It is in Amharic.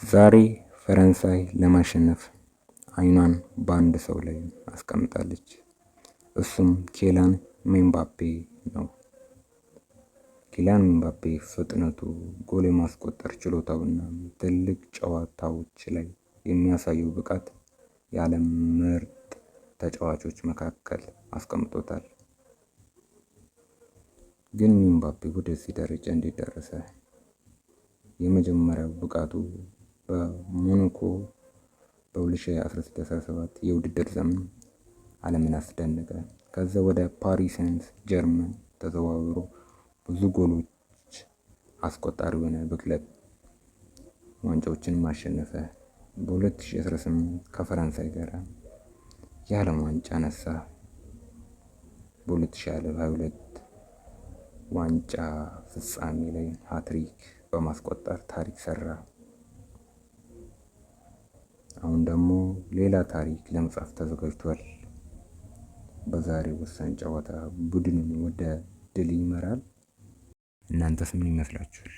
ዛሬ ፈረንሳይ ለማሸነፍ አይኗን በአንድ ሰው ላይ አስቀምጣለች። እሱም ኬሊያን ኤምባፔ ነው። ኬሊያን ኤምባፔ ፍጥነቱ፣ ጎል የማስቆጠር ችሎታውና ትልቅ ጨዋታዎች ላይ የሚያሳየው ብቃት የዓለም ምርጥ ተጫዋቾች መካከል አስቀምጦታል። ግን ኤምባፔ ወደዚህ ደረጃ እንዴት ደረሰ? የመጀመሪያው ብቃቱ በሞናኮ በ2016/17 የውድድር ዘመን ዓለምን አስደነቀ። ከዛ ወደ ፓሪስ ሴንት ጀርመን ተዘዋውሮ ብዙ ጎሎች አስቆጣሪ ሆነ። በክለብ ዋንጫዎችን ማሸነፈ። በ2018 ከፈረንሳይ ጋር የዓለም ዋንጫ ነሳ። በ2022 ዋንጫ ፍጻሜ ላይ ሃትሪክ በማስቆጠር ታሪክ ሰራ። አሁን ደግሞ ሌላ ታሪክ ለመጻፍ ተዘጋጅቷል። በዛሬው ወሳኝ ጨዋታ ቡድኑን ወደ ድል ይመራል። እናንተስ ምን ይመስላችኋል?